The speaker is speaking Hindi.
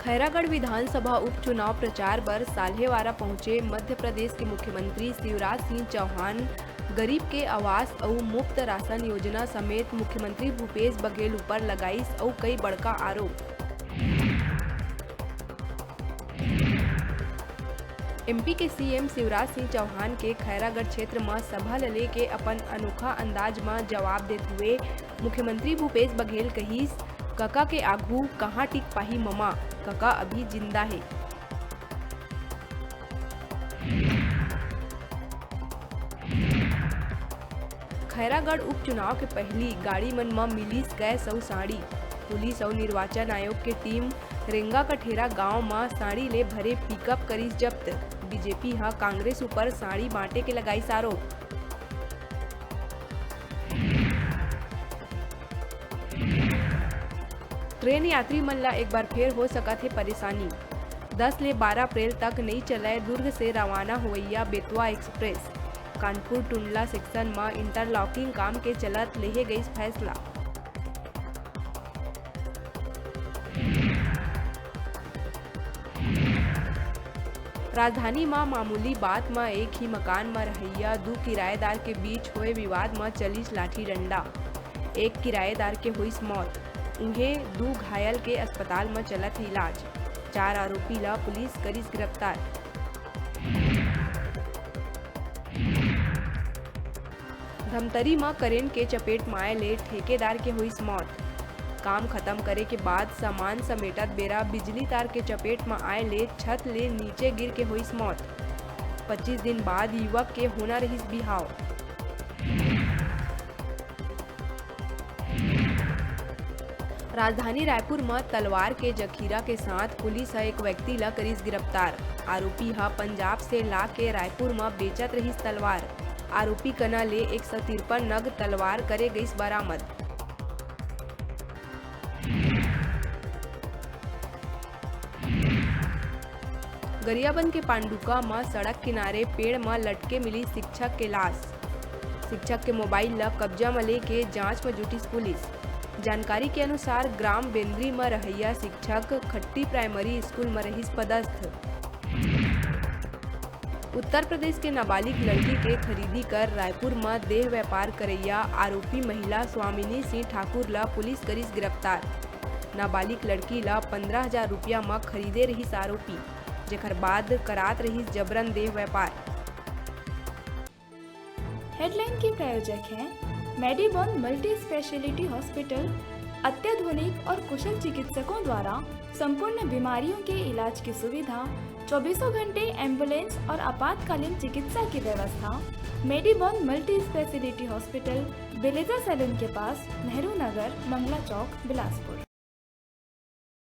खैरागढ़ विधानसभा उपचुनाव प्रचार पर साल्हेवारा पहुंचे मध्य प्रदेश के मुख्यमंत्री शिवराज सिंह चौहान गरीब के आवास और मुफ्त राशन योजना समेत मुख्यमंत्री भूपेश बघेल ऊपर लगाईस और कई बड़का आरोप। एमपी के सीएम शिवराज सिंह चौहान के खैरागढ़ क्षेत्र में सभा ले के अपन अनोखा अंदाज में जवाब देते हुए मुख्यमंत्री भूपेश बघेल कहिस, कका के आगू कहाँ टिक पाही ममा, कका अभी जिंदा है। खैरागढ़ उपचुनाव के पहली गाड़ी मन में मिलीस गैस और साड़ी। पुलिस और निर्वाचन आयोग के टीम रेंगा कठेरा गांव में साड़ी ले भरे पिकअप करीस जब्त। बीजेपी हा कांग्रेस ऊपर साड़ी बांटे के लगाईस आरोप। ट्रेन यात्री मन ला एक बार फिर हो सकत है परेशानी। 10 ले 12 अप्रैल तक नहीं चले दुर्ग से रवाना होइया बेतवा एक्सप्रेस। कानपुर टुंडला सेक्शन में इंटरलॉकिंग काम के चलत लेहे गई फैसला। राजधानी में मामूली बात में एक ही मकान में रहैया 2 किराएदार के बीच हुए विवाद में चलिस लाठी डंडा। एक किराएदार के हुई मौत, उन्हें 2 घायल के अस्पताल में चलत इलाज। 4 आरोपी ला पुलिस करीस गिरफ्तार। धमतरी में करेंट के चपेट में आए ले ठेकेदार के हुई मौत। काम खत्म करे के बाद सामान समेटत बेरा बिजली तार के चपेट में आए ले छत ले नीचे गिर के हुई मौत। 25 दिन बाद युवक के होना रहिस बिहाव। राजधानी रायपुर में तलवार के जखीरा के साथ पुलिस एक व्यक्ति ला करीस गिरफ्तार। आरोपी हा पंजाब से ला के रायपुर में बेचत रहिस तलवार। आरोपी कना ले 153 नग तलवार करे गईस बरामद। गरियाबंद के पांडुका में सड़क किनारे पेड़ में लटके मिली शिक्षक के लाश। शिक्षक के मोबाइल ला कब्जा में लेके जांच में जुटी पुलिस। जानकारी के अनुसार ग्राम बेंद्री में रहैया शिक्षक खट्टी प्राइमरी स्कूल में रहीस पदस्थ। उत्तर प्रदेश के नाबालिग लड़की के खरीदी कर रायपुर में देह व्यापार करैया आरोपी महिला स्वामिनी सिंह ठाकुर ला पुलिस करीस गिरफ्तार। नाबालिग लड़की ला 15,000 रुपया में खरीदे रहीस आरोपी, जेकर बाद करात रहीस जबरन देह व्यापार। हेडलाइन के प्रायोजक हैं मेडिबॉन मल्टी स्पेशलिटी हॉस्पिटल। अत्याधुनिक और कुशल चिकित्सकों द्वारा संपूर्ण बीमारियों के इलाज की सुविधा, 24 घंटे एम्बुलेंस और आपातकालीन चिकित्सा की व्यवस्था। मेडिबॉन मल्टी स्पेशलिटी हॉस्पिटल, बेलेजा सैलून के पास, नेहरू नगर, मंगला चौक, बिलासपुर।